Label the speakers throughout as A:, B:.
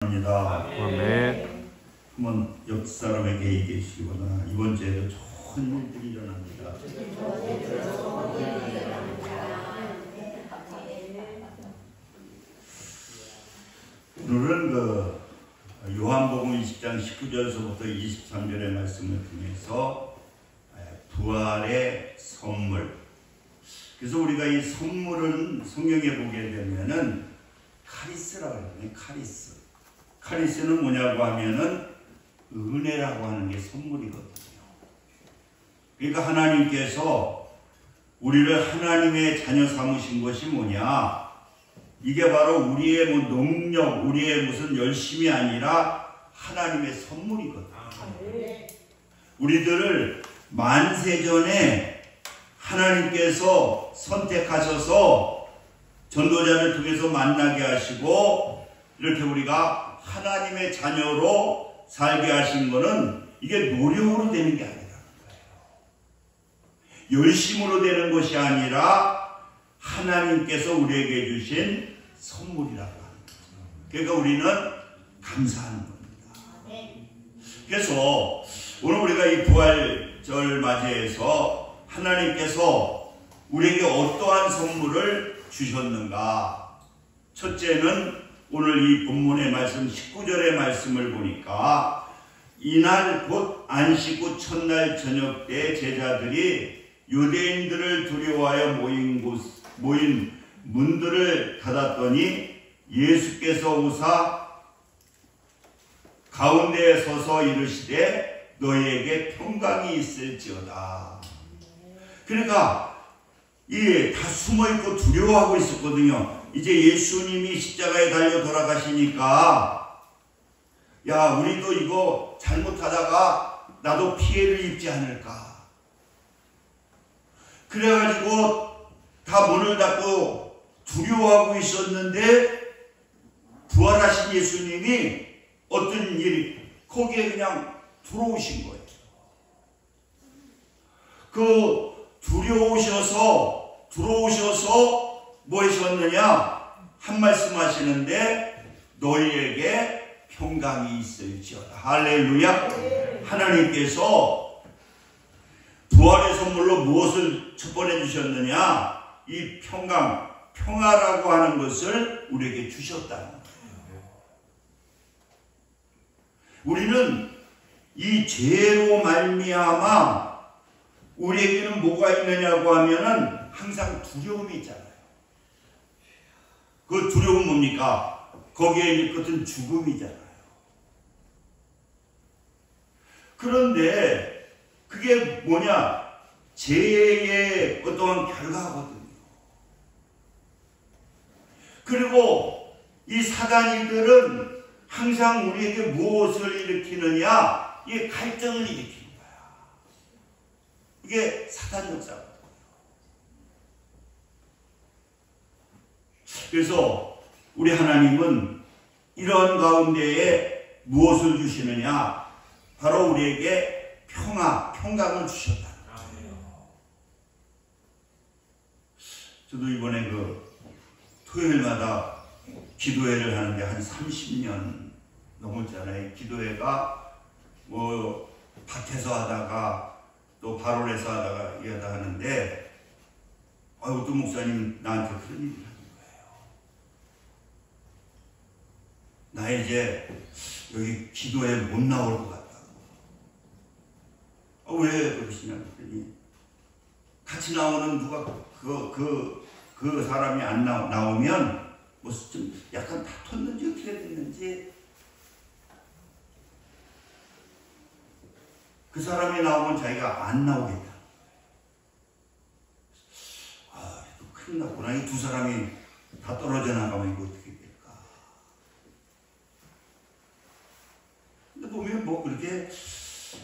A: 합니다.
B: 아멘.
A: 한번 옆 사람에게 얘기해주시거나 이번 주에도 좋은 일들이 일어납니다. 오늘은 요한복음 20장 19절서부터 23절의 말씀을 통해서 부활의 선물. 그래서 우리가 이 선물은 성경에 보게 되면은 카리스라고 하거든요. 카리스. 카리스는 뭐냐고 하면은 은혜라고 하는 게 선물이거든요. 그러니까 하나님께서 우리를 하나님의 자녀 삼으신 것이 뭐냐? 이게 바로 우리의 능력, 우리의 무슨 열심이 아니라 하나님의 선물이거든요. 우리들을 만세전에 하나님께서 선택하셔서 전도자를 통해서 만나게 하시고 이렇게 우리가 하나님의 자녀로 살게 하신 것은 이게 노력으로 되는 게 아니라는 거예요. 열심으로 되는 것이 아니라 하나님께서 우리에게 주신 선물이라고 하는 거죠. 그러니까 우리는 감사하는 겁니다. 그래서 오늘 우리가 이 부활절 맞이해서 하나님께서 우리에게 어떠한 선물을 주셨는가? 첫째는 오늘 이 본문의 말씀 19절의 말씀을 보니까 이날 곧 안식 후 첫날 저녁 때 제자들이 유대인들을 두려워하여 모인 문들을 닫았더니 예수께서 오사 가운데에 서서 이르시되 너희에게 평강이 있을지어다. 그러니까 다 숨어있고 두려워하고 있었거든요. 이제 예수님이 십자가에 달려 돌아가시니까 야 우리도 이거 잘못하다가 나도 피해를 입지 않을까. 그래가지고 다 문을 닫고 두려워하고 있었는데 부활하신 예수님이 어떤 일이 거기에 그냥 들어오신 거예요. 들어오셔서 뭐 하셨느냐? 한 말씀 하시는데 너희에게 평강이 있을지어다. 할렐루야. 하나님께서 부활의 선물로 무엇을 첫 번에 주셨느냐? 이 평강, 평화라고 하는 것을 우리에게 주셨다는 거예요. 우리는 이 죄로 말미암아 우리에게는 뭐가 있느냐고 하면은 항상 두려움이 있잖아요. 그 두려움은 뭡니까? 거기에 있는 것은 죽음이잖아요. 그런데 그게 뭐냐? 죄의 어떠한 결과거든요. 그리고 이 사단이들은 항상 우리에게 무엇을 일으키느냐? 이 갈등을 일으키는 거야. 이게 사단 역사거든요. 그래서 우리 하나님은 이런 가운데에 무엇을 주시느냐? 바로 우리에게 평강을 주셨다는 거예요. 저도 이번에 토요일마다 기도회를 하는데 한 30년 넘었잖아요. 기도회가 밭에서 하다가 또 발원에서 하다가 이러다 하는데 또 목사님 나한테 그런 얘기를 하는 거예요. 나 이제 여기 기도회 못 나올 것 같다고. 왜 그러시냐 그랬더니 같이 나오는 누가 그 사람이 안 나오면 뭐 좀 약간 다퉜는지 어떻게 됐는지 그 사람이 나오면 자기가 안 나오겠다. 또 큰일 났구나. 이 두 사람이 다 떨어져 나가면 이거 어떻게 될까. 근데 보면 뭐 그렇게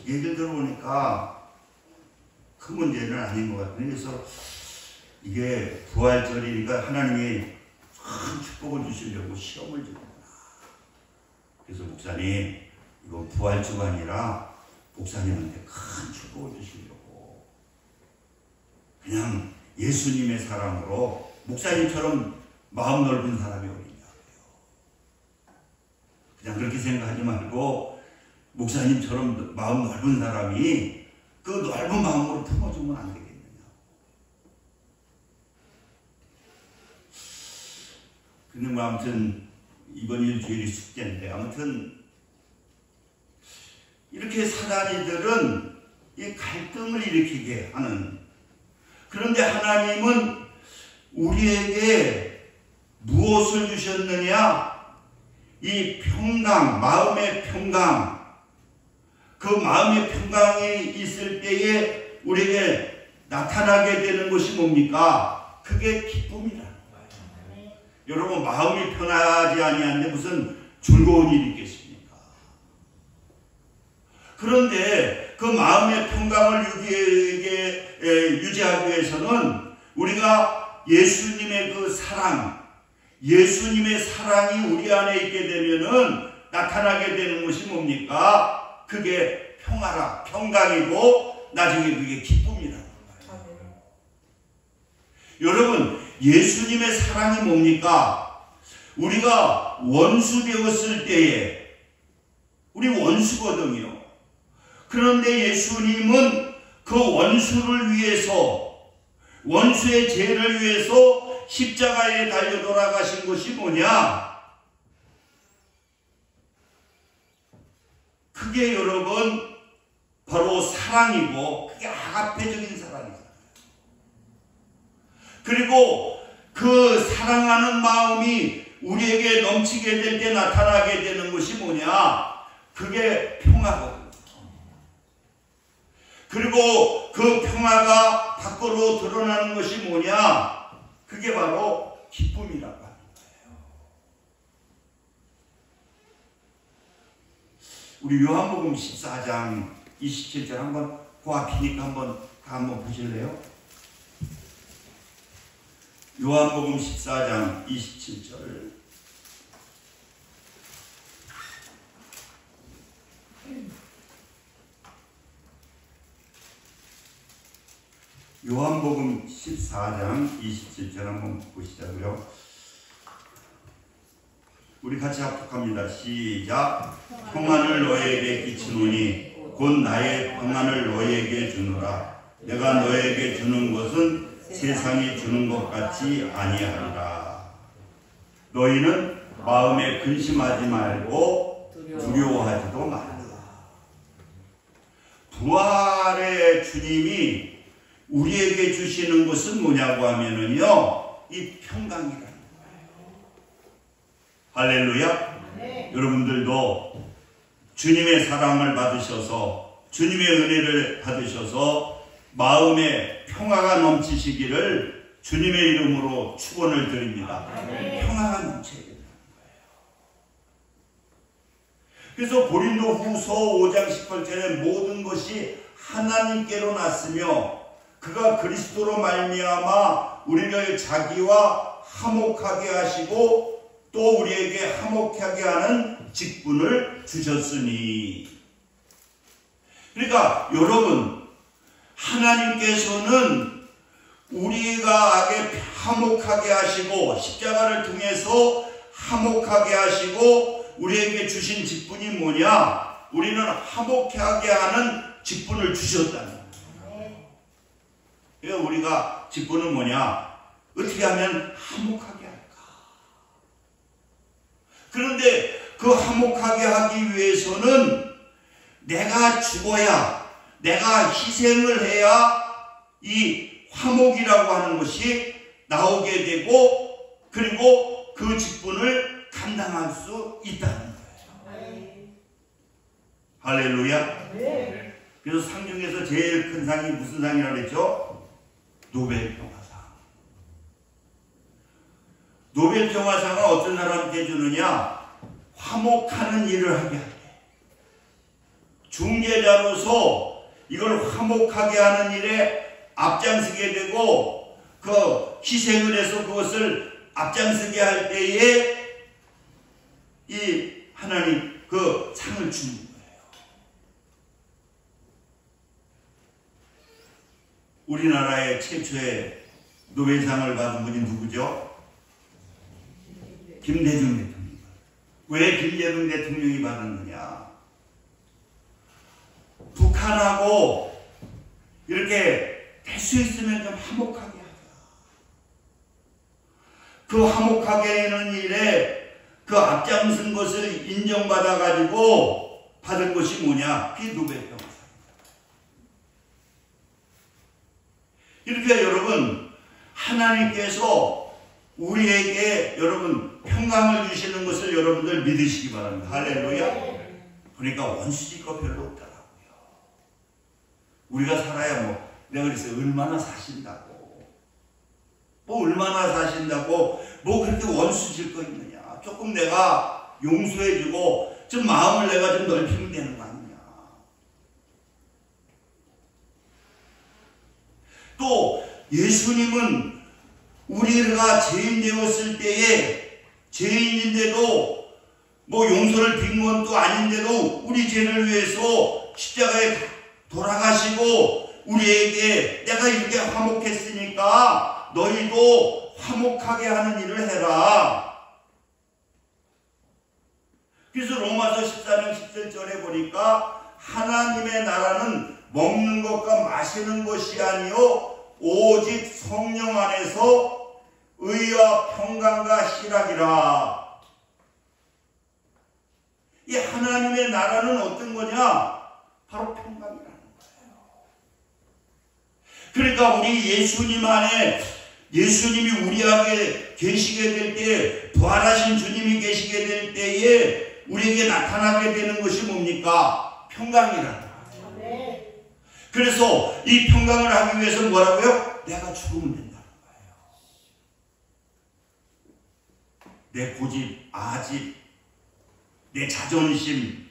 A: 얘기를 들어보니까 큰 문제는 아닌 것 같아요. 그래서 이게 부활절이니까 하나님이 큰 축복을 주시려고 시험을 주는구나. 그래서 목사님 이건 부활주가 아니라 목사님한테 큰 축복을 주시려고 그냥 예수님의 사랑으로 목사님처럼 마음 넓은 사람이 어디냐고요. 그냥 그렇게 생각하지 말고 목사님처럼 마음 넓은 사람이 그 넓은 마음으로 품어주면 안 되겠느냐. 근데 뭐 아무튼 이번 일주일이 숙제인데 아무튼 이렇게 사단이들은 이 갈등을 일으키게 하는, 그런데 하나님은 우리에게 무엇을 주셨느냐? 이 평강, 마음의 평강. 그 마음의 평강이 있을 때에 우리에게 나타나게 되는 것이 뭡니까? 그게 기쁨이라는 거예요. 여러분, 마음이 편하지 아니한데 무슨 즐거운 일이 있겠습니까? 그런데 그 마음의 평강을 유지하기 위해서는 우리가 예수님의 그 사랑, 예수님의 사랑이 우리 안에 있게 되면은 나타나게 되는 것이 뭡니까? 그게 평화라, 평강이고 나중에 그게 기쁨이라는 거예요. 여러분, 예수님의 사랑이 뭡니까? 우리가 원수 되었을 때에, 우리 원수거든요. 그런데 예수님은 그 원수를 위해서, 원수의 죄를 위해서 십자가에 달려 돌아가신 것이 뭐냐? 그게 여러분 바로 사랑이고, 그게 아가페적인 사랑이잖아요. 그리고 그 사랑하는 마음이 우리에게 넘치게 될 때 나타나게 되는 것이 뭐냐? 그게 평화거든요. 그리고 그 평화가 밖으로 드러나는 것이 뭐냐? 그게 바로 기쁨이라고 하는 거예요. 우리 요한복음 14장 27절 한번, 그 앞이니까 한번 보실래요? 요한복음 14장 27절. 요한복음 14장 27절 한번 보시자고요. 우리 같이 합독합니다. 시작. 평안을 너에게 끼치노니 곧 나의 평안을 너에게 주노라. 내가 너에게 주는 것은 세상이 주는 것 같이 아니하리라. 너희는 마음에 근심하지 말고 두려워하지도 말라. 부활의 주님이 우리에게 주시는 것은 뭐냐고 하면은요, 이 평강이라는 거예요. 할렐루야. 네. 여러분들도 주님의 사랑을 받으셔서, 주님의 은혜를 받으셔서 마음에 평화가 넘치시기를 주님의 이름으로 축원을 드립니다. 네. 평화가 넘쳐야 된다는 거예요. 그래서 고린도 후서 5장 18절에 모든 것이 하나님께로 났으며 그가 그리스도로 말미암아 우리를 자기와 화목하게 하시고 또 우리에게 화목하게 하는 직분을 주셨으니. 그러니까 여러분, 하나님께서는 우리가 화목하게 하시고 십자가를 통해서 화목하게 하시고 우리에게 주신 직분이 뭐냐? 우리는 화목하게 하는 직분을 주셨다는 거예요. 그러니까 우리가 직분은 뭐냐? 어떻게 하면 화목하게 할까? 그런데 그 화목하게 하기 위해서는 내가 죽어야, 내가 희생을 해야 이 화목이라고 하는 것이 나오게 되고, 그리고 그 직분을 감당할 수 있다는 거예요. 할렐루야. 네. 그래서 상 중에서 제일 큰 상이 무슨 상이라고 그랬죠? 노벨 평화상. 노벨 평화상은 어떤 사람한테 주느냐? 화목하는 일을 하게 할 때, 중재자로서 이걸 화목하게 하는 일에 앞장서게 되고 그 희생을 해서 그것을 앞장서게 할 때에 이 하나님 그 상을 주는 거예요. 우리나라의 최초의 노벨상을 받은 분이 누구죠? 김대중 대통령. 왜 김대중 대통령이 받았느냐? 북한하고 이렇게 될 수 있으면 좀 화목하게 하자. 그 화목하게 하는 일에 그 앞장선 것을 인정받아 가지고 받은 것이 뭐냐? 그게 노벨평화상. 이렇게 여러분, 하나님께서 우리에게 여러분 평강을 주시는 것을 여러분들 믿으시기 바랍니다. 할렐루야. 그러니까 원수질 거 별로 없더라고요. 우리가 살아야 뭐 내가 그랬어요. 얼마나 사신다고, 뭐 얼마나 사신다고 뭐 그렇게 원수질 거 있느냐. 조금 내가 용서해주고 좀 마음을 내가 좀 넓히면 되는 거 아니냐. 또 예수님은 우리가 죄인 되었을 때에, 죄인인데도 뭐 용서를 빈 것도 아닌데도 우리 죄를 위해서 십자가에 돌아가시고 우리에게 내가 이렇게 화목했으니까 너희도 화목하게 하는 일을 해라. 그래서 로마서 14장 17절에 보니까 하나님의 나라는 먹는 것과 마시는 것이 아니요 오직 성령 안에서 의와 평강과 희락이라. 이 하나님의 나라는 어떤 거냐? 바로 평강이라는 거예요. 그러니까 우리 예수님 안에, 예수님이 우리 안에 계시게 될 때, 부활하신 주님이 계시게 될 때에 우리에게 나타나게 되는 것이 뭡니까? 평강이라는 거예요. 그래서 이 평강을 하기 위해서 뭐라고요? 내가 죽으면 된다는 거예요. 내 고집, 아집, 내 자존심,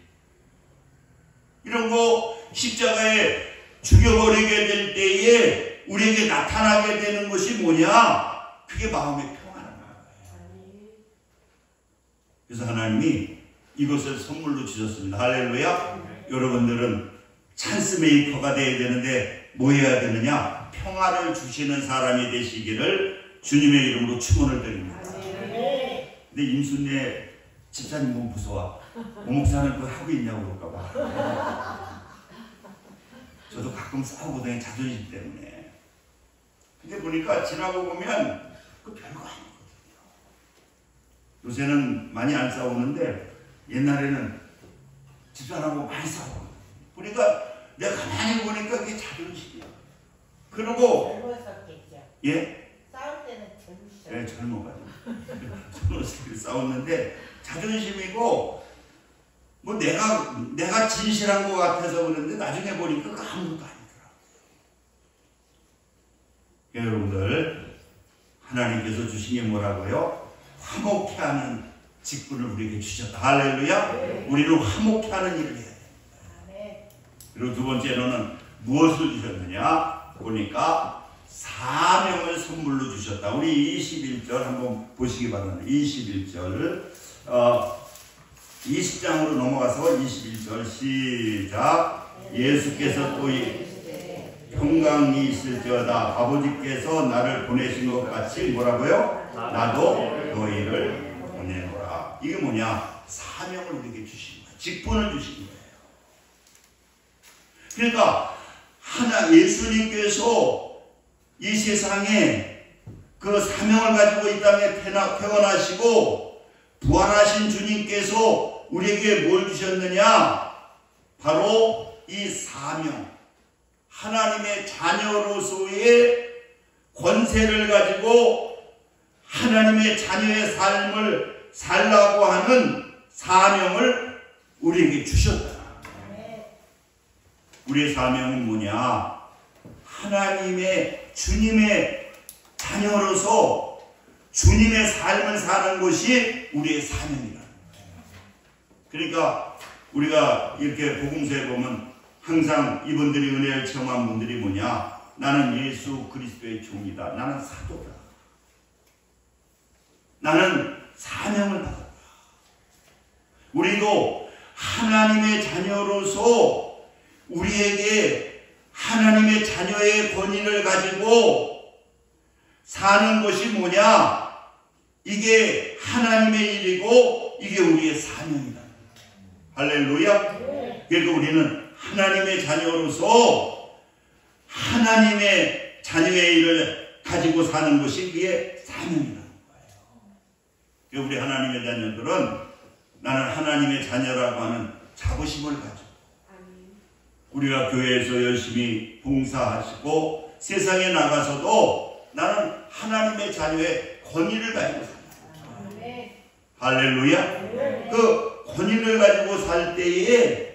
A: 이런 거 십자가에 죽여버리게 될 때에 우리에게 나타나게 되는 것이 뭐냐? 그게 마음의 평안한 거예요. 그래서 하나님이 이것을 선물로 주셨습니다. 할렐루야. 여러분들은 찬스 메이커가 되어야 되는데 뭐 해야 되느냐? 평화를 주시는 사람이 되시기를 주님의 이름으로 축원을 드립니다. 근데 임순례 집사님 너무 무서워. 오목사는 그거 하고 있냐고 그럴까봐. 저도 가끔 싸우거든요. 자존심 때문에. 근데 보니까 지나고 보면 그 별거 아니거든요. 요새는 많이 안 싸우는데 옛날에는 집사람하고 많이 싸워. 그러니까 내가 가만히 보니까 그게 자존심이야. 그리고
B: 젊었었겠죠.
A: 예?
B: 싸울 때는 젊으셨죠.
A: 네, 젊어가지고 젊었을 때 싸웠는데 자존심이고 뭐 내가 진실한 것 같아서 그런데 나중에 보니까 아무것도 아니더라고요. 여러분들 하나님께서 주신 게 뭐라고요? 화목케 하는 직분을 우리에게 주셨다. 할렐루야. 네. 우리는 화목케 하는 일을 해야 됩니다. 네. 그리고 두 번째로는 무엇을 주셨느냐 보니까 사명을 선물로 주셨다. 우리 21절 한번 보시기 바랍니다. 21절 20장으로 넘어가서 21절 시작. 예수께서 또 평강이 있을지어다. 아버지께서 나를 보내신 것 같이 뭐라고요? 나도 너희를 보내노라. 이게 뭐냐? 사명을 우리에게 주신 거예요. 직분을 주신 거예요. 그러니까 예수님께서 이 세상에 그 사명을 가지고 이 땅에 태어나시고 부활하신 주님께서 우리에게 뭘 주셨느냐? 바로 이 사명, 하나님의 자녀로서의 권세를 가지고 하나님의 자녀의 삶을 살라고 하는 사명을 우리에게 주셨다. 우리의 사명은 뭐냐? 하나님의 주님의 자녀로서 주님의 삶을 사는 것이 우리의 사명이라는 거예요. 그러니까 우리가 이렇게 복음서에 보면 항상 이분들이 은혜를 체험한 분들이 뭐냐? 나는 예수 그리스도의 종이다. 나는 사도다. 나는 사명을 받았다. 우리도 하나님의 자녀로서 우리에게 하나님의 자녀의 권위를 가지고 사는 것이 뭐냐? 이게 하나님의 일이고 이게 우리의 사명이다. 할렐루야. 그러니까 우리는 하나님의 자녀로서 하나님의 자녀의 일을 가지고 사는 것이 그의 사명이라는 거예요. 우리 하나님의 자녀들은 나는 하나님의 자녀라고 하는 자부심을 가지고 우리가 교회에서 열심히 봉사하시고 세상에 나가서도 나는 하나님의 자녀의 권위를 가지고 삽니다. 할렐루야. 그 권위를 가지고 살 때에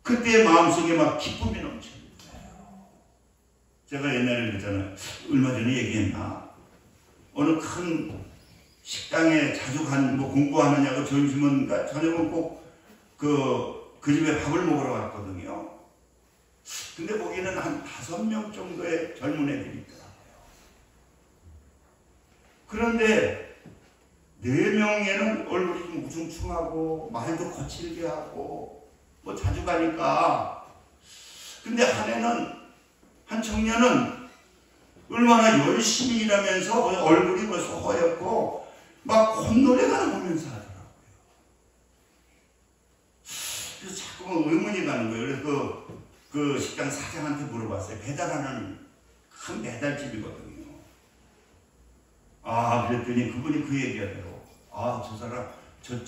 A: 그때 마음속에 막 기쁨이 넘칩니다. 제가 옛날에 그랬잖아요. 얼마 전에 얘기했나? 어느 큰 식당에 자주 뭐 공부하느냐고 점심은 저녁은 꼭 그 집에 밥을 먹으러 갔거든요. 근데 거기는 한 5명 정도의 젊은 애들이 있더라고요. 그런데 4명에는 얼굴이 좀 우중충하고 말도 거칠게 하고 뭐 자주 가니까, 근데 한 청년은 얼마나 열심히 일하면서 얼굴이 벌써 허옇고 막 콧노래가 나오면서 하더라고요. 그래서 자꾸 의문이 가는 거예요. 그래서 그 식당 사장한테 물어봤어요. 배달하는 큰 배달집이거든요. 그랬더니 그분이 그 얘기하더라고. 저 사람, 저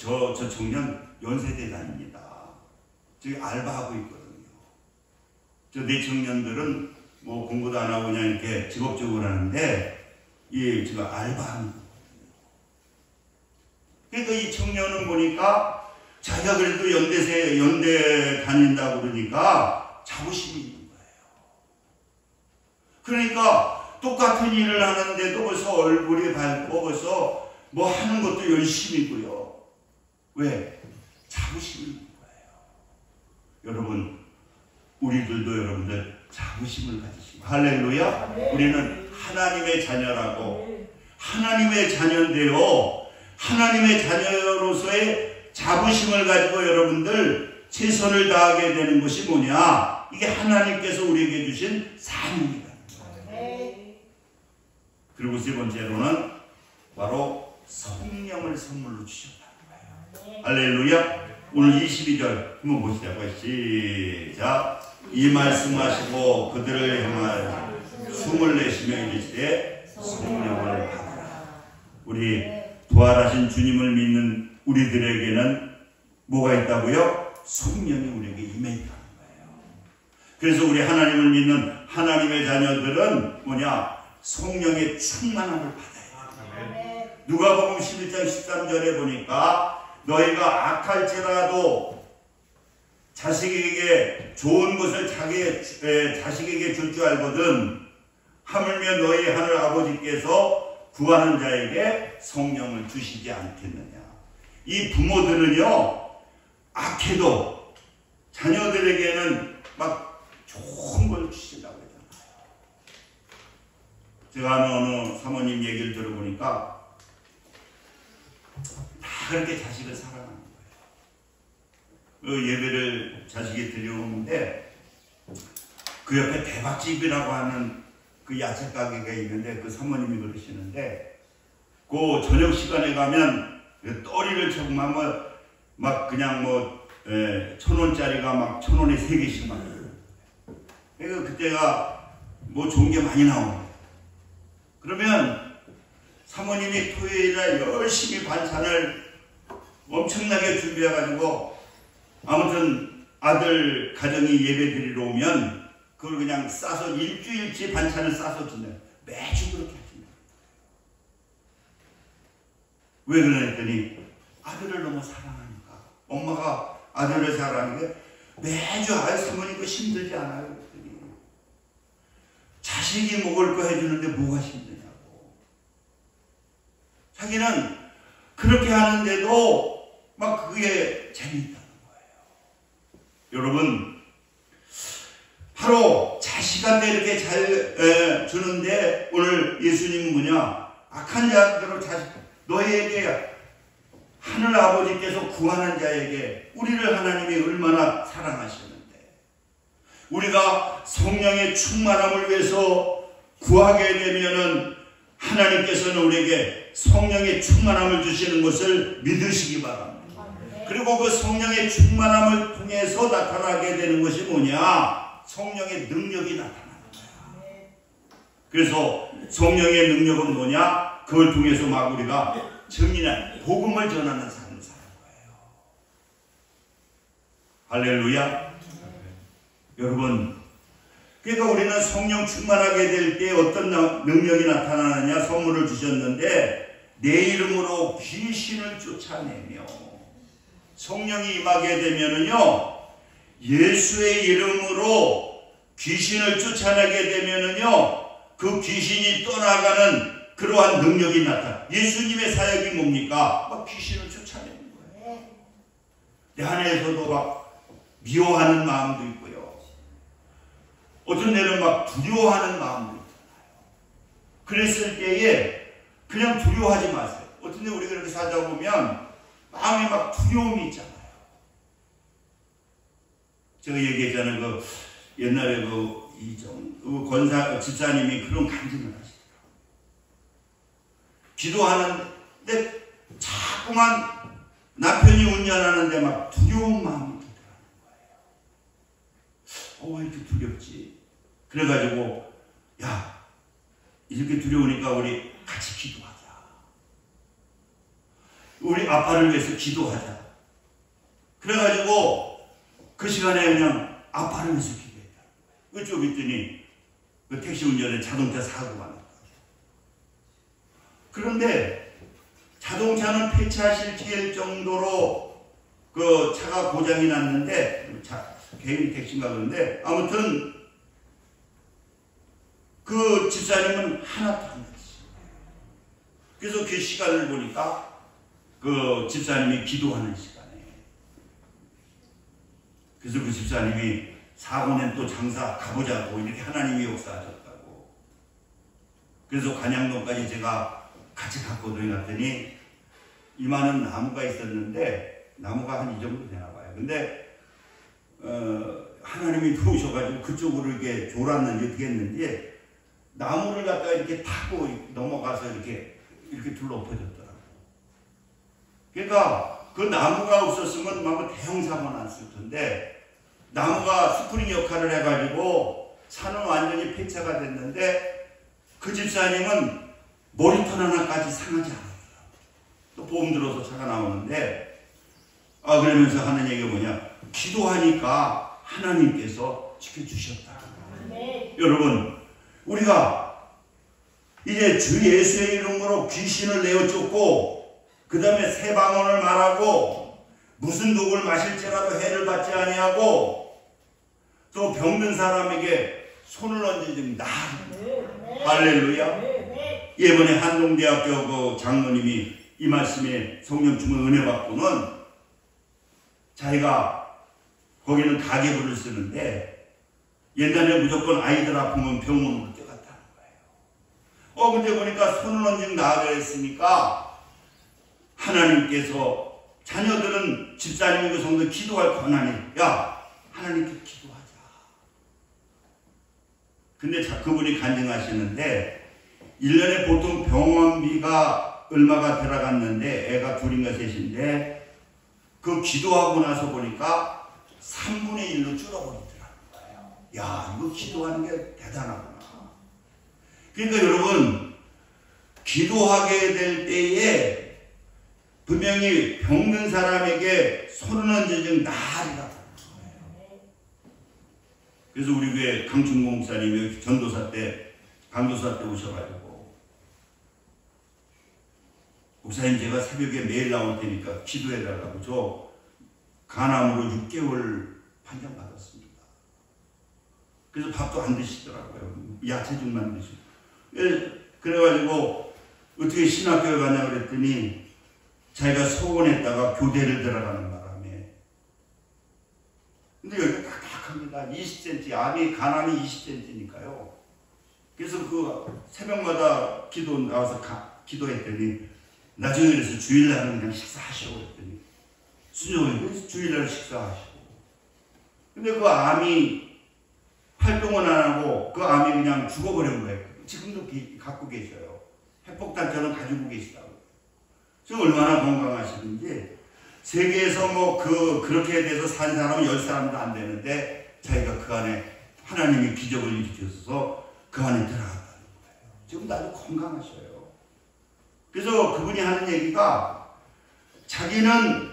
A: 청년 연세대 다닙니다. 저기 알바하고 있거든요. 저 내 청년들은 뭐 공부도 안 하고 그냥 이렇게 직업적으로 하는데, 지금 알바하는 거거든요. 그러니까 이 청년은 보니까 자기가 그래도 연대 다닌다고 그러니까 자부심이 있는 거예요. 그러니까 똑같은 일을 하는데도 벌써 얼굴이 밝고 벌써 뭐 하는 것도 열심이고요. 왜? 자부심이 있는 거예요. 여러분, 우리들도 여러분들 자부심을 가지시고, 할렐루야. 우리는 하나님의 자녀라고, 하나님의 자녀인데요, 하나님의 자녀로서의 자부심을 가지고 여러분들 최선을 다하게 되는 것이 뭐냐? 이게 하나님께서 우리에게 주신 사명이다. 그리고 세 번째로는 바로 성령을 선물로 주셨다는 거예요. 할렐루야. 오늘 22절 한번 보시자고요. 시작. 이 말씀하시고 그들을 향하여 숨을 내쉬며 이르시되 성령을 받으라. 우리 부활하신 주님을 믿는 우리들에게는 뭐가 있다고요? 성령이 우리에게 임해 있다는 거예요. 그래서 우리 하나님을 믿는 하나님의 자녀들은 뭐냐? 성령의 충만함을 받아요. 누가복음 11장 13절에 보니까 너희가 악할지라도 자식에게 좋은 것을 자식에게 줄 줄 알거든 하물며 너희 하늘 아버지께서 구하는 자에게 성령을 주시지 않겠느냐. 이 부모들은요, 악해도 자녀들에게는 막 좋은 걸 주신다고 했잖아요. 제가 아는 어느 사모님 얘기를 들어보니까 다 그렇게 자식을 사랑하는 거예요. 그 예배를 자식이 드려오는데 그 옆에 대박집이라고 하는 그 야채 가게가 있는데 그 사모님이 그러시는데 그 저녁 시간에 가면 떠리를 쳐고 막 그냥 1,000원짜리가 막 1,000원에 3개씩 막. 그러니까 그때가 뭐 좋은 게 많이 나오는. 그러면 사모님이 토요일날 열심히 반찬을 엄청나게 준비해가지고 아무튼 아들 가정이 예배 드리러 오면 그걸 그냥 싸서 일주일치 반찬을 싸서 준대요. 매주 그렇게 하신다. 왜 그러랬더니 아들을 너무 사랑하니까. 엄마가 아들을 사랑하니까 매주 사모님 거 힘들지 않아요? 그랬더니 자식이 먹을 거 해주는데 뭐가 힘드냐고. 자기는 그렇게 하는데도 막 그게 재미있다는 거예요. 여러분, 바로 자식한테 이렇게 잘 주는데 오늘 예수님은 뭐냐? 악한 자들로 너희에게 하늘 아버지께서 구하는 자에게 우리를 하나님이 얼마나 사랑하시는데 우리가 성령의 충만함을 위해서 구하게 되면은 하나님께서는 우리에게 성령의 충만함을 주시는 것을 믿으시기 바랍니다. 그리고 그 성령의 충만함을 통해서 나타나게 되는 것이 뭐냐? 성령의 능력이 나타나는 거야. 그래서 성령의 능력은 뭐냐? 그걸 통해서 막 우리가 증인한 복음을 전하는 삶을 사는 거예요. 할렐루야. 여러분, 그러니까 우리는 성령 충만하게 될 때 어떤 능력이 나타나느냐? 선물을 주셨는데 내 이름으로 귀신을 쫓아내며, 성령이 임하게 되면은요, 예수의 이름으로 귀신을 쫓아내게 되면은요, 그 귀신이 떠나가는 그러한 능력이 나타나. 예수님의 사역이 뭡니까? 막 귀신을 쫓아내는 거예요. 내 안에서도 막 미워하는 마음도 있고요. 어떤 데는 막 두려워하는 마음도 있잖아요. 그랬을 때에 그냥 두려워하지 마세요. 어떤 데 우리가 이렇게 살다 보면 마음에 막 두려움이 있잖아요. 제가 얘기했잖아요. 그 옛날에 그 권사 집사님이 그런 간증을 하시더라고요. 기도하는데 자꾸만 남편이 운전하는데 막 두려운 마음이 들더라는 거예요. 왜 이렇게 두렵지? 그래가지고 야, 이렇게 두려우니까 우리 같이 기도하자. 우리 아빠를 위해서 기도하자. 그래가지고 그 시간에 그냥 아빠를 위해서 기도했다. 그쪽 있더니 그 택시 운전에 자동차 사고가 났다. 그런데 자동차는 폐차시킬 정도로 그 차가 고장이 났는데, 개인 택시인가 그런데, 아무튼 그 집사님은 하나도 안 됐어요. 그래서 그 시간을 보니까 그 집사님이 기도하는 시간에, 그래서 그 집사님이 사고낸 또 장사 가보자고 이렇게 하나님이 역사하셨다고. 그래서 관양동까지 제가 같이 갔거든요. 갔더니 이만한 나무가 있었는데, 나무가 한 이 정도 되나 봐요. 근데 하나님이 도우셔가지고 그쪽으로 이렇게 졸았는지 어떻게 했는지 나무를 갖다가 이렇게 타고 넘어가서 이렇게 둘러엎어졌더라고요. 그러니까 그 나무가 없었으면 아마 대형 사고가 났을 텐데, 나무가 스프링 역할을 해가지고 산은 완전히 폐차가 됐는데, 그 집사님은 머리털 하나까지 상하지 않았어요. 또 보험 들어서 차가 나오는데, 그러면서 하는 얘기가 뭐냐? 기도하니까 하나님께서 지켜주셨다. 네. 여러분, 우리가 이제 주 예수의 이름으로 귀신을 내어 쫓고, 그 다음에 새 방언을 말하고, 무슨 독을 마실지라도 해를 받지 아니하고, 또 병든 사람에게 손을 얹어주는 나. 할렐루야. 이번에 한동대학교 그 장로님이 이 말씀에 성령 충만 은혜 받고는, 자기가 거기는 가계부를 쓰는데 옛날에 무조건 아이들 아프면 병원으로 뛰어갔다는 거예요. 근데 보니까 손을 얹은 나아가 있으니까 하나님께서, 자녀들은 집사님이고 성도 기도할 권한이, 야, 하나님께 기도하자. 근데 그분이 간증하시는데 1년에 보통 병원비가 얼마가 들어갔는데, 애가 둘인가 셋인데, 그 기도하고 나서 보니까 3분의 1로 줄어버리더라는 거예요. 야, 이거 기도하는 게 대단하구나. 그러니까 여러분, 기도하게 될 때에 분명히 병든 사람에게 손을 얹어준 나으리라고. 그래서 우리 교회 강충공 목사님이 전도사 때, 강도사 때 오셔가지고, 목사님 제가 새벽에 매일 나올 테니까 기도해달라고, 저 간암으로 6개월 판정받았습니다. 그래서 밥도 안 드시더라고요. 야채죽만 드시고. 그래가지고 어떻게 신학교에 가냐 그랬더니 자기가 서원했다가 교대를 들어가는 바람에. 근데 여기가 딱딱합니다. 20cm, 암이, 간암이 20cm니까요. 그래서 그 새벽마다 기도 나와서 기도했더니, 나중에 그래서 주일날은 그냥 식사하시오 그랬더니 순종해서 주일날 식사하시고. 근데 그 암이 활동은 안 하고 그 암이 그냥 죽어버린 거예요. 지금도 갖고 계셔요. 핵폭탄처럼 가지고 계시다고. 지금 얼마나 건강하시는지. 세계에서 뭐 그렇게 돼서 산 사람은 10사람도 안 되는데 자기가 그 안에 하나님이 기적을 일으켜서 그 안에 들어갔다는 거예요. 지금 아주 건강하셔요. 그래서 그분이 하는 얘기가 자기는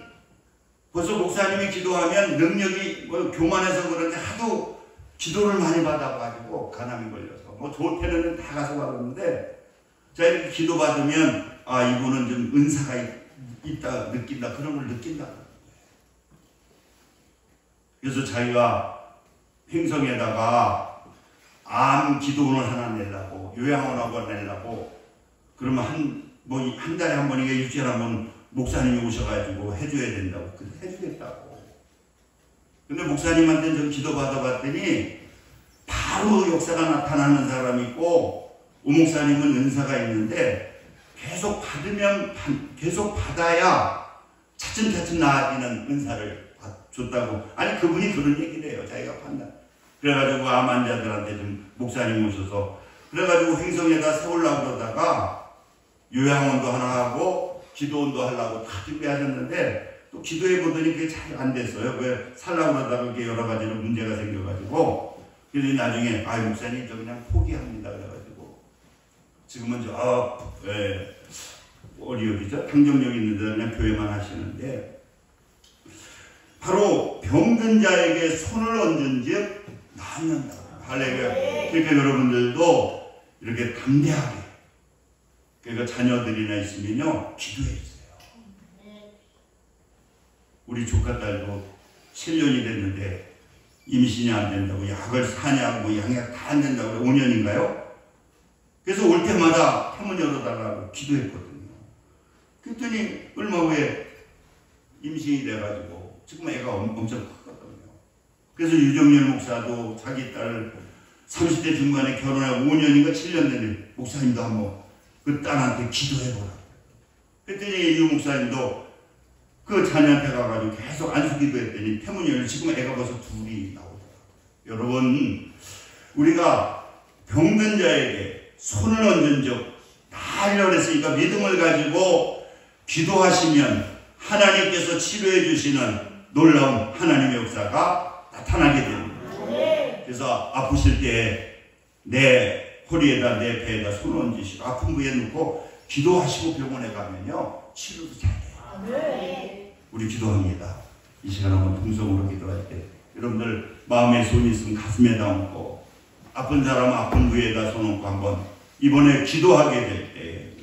A: 벌써 목사님이 기도하면 능력이 뭐 교만해서 그런지 하도 기도를 많이 받아가지고 간암이 걸려서 뭐 조태는 다 가서 받았는데 자 이렇게 기도 받으면 아 이분은 좀 은사가 있다 느낀다 그런 걸 느낀다. 그래서 자기가 횡성에다가 암 기도원을 하나 내려고 요양원하고 내려고 그러면 한 달에 한 번인가 일주일에 한 번 목사님이 오셔가지고 해줘야 된다고. 그래서 해주겠다고. 근데 목사님한테 좀 기도 받아봤더니 바로 역사가 나타나는 사람이 있고 오 목사님은 은사가 있는데 계속 받으면 계속 받아야 차츰차츰 나아지는 은사를 줬다고. 아니 그분이 그런 얘기를 해요. 자기가 판단. 그래가지고 암 환자들한테 좀 목사님 오셔서 그래가지고 횡성에다 세우려고 그러다가 요양원도 하나 하고 기도원도 하려고 다 준비하셨는데 또 기도해 보더니 그게 잘 안 됐어요. 왜 살려고 그러다가 그게 여러 가지로 문제가 생겨가지고 그래서 나중에 아 목사님 저 그냥 포기합니다. 그래가지고 지금은 어디죠? 당정역 있는 데 그냥 교회만 하시는데 바로 병든 자에게 손을 얹은 즉 나았는다. 할렐루야. 그러니까 여러분들도 이렇게 담대하게 그러니까 자녀들이나 있으면요 기도해 주세요. 우리 조카 딸도 7년이 됐는데 임신이 안 된다고 약을 사냐고 양약 다 안 된다고 5년인가요? 그래서 올 때마다 한문 열어달라고 기도했거든요. 그랬더니 얼마 후에 임신이 돼가지고 지금 애가 엄청 컸거든요. 그래서 유정열 목사도 자기 딸 30대 중반에 결혼하고 5년인가 7년 됐는데 목사님도 한번 그 딸한테 기도해보라. 그랬더니 유 목사님도 그 자녀한테 가가지고 계속 안수 기도했더니 태문열 지금 애가 벌써 둘이 나오더라고요. 여러분 우리가 병든 자에게 손을 얹은 적 나으려 그랬으니까 믿음을 가지고 기도하시면 하나님께서 치료해 주시는 놀라운 하나님의 역사가 나타나게 됩니다. 그래서 아프실 때 내 허리에다 내 배에다 손을 얹으시고 아픈 부위에 놓고 기도하시고 병원에 가면요 치료도 잘 돼요. 우리 기도합니다. 이 시간 한번 통성으로 기도할 때 여러분들 마음에 손이 있으면 가슴에다 얹고 아픈 사람은 아픈 부위에다 손 얹고 한번 이번에 기도하게 될 때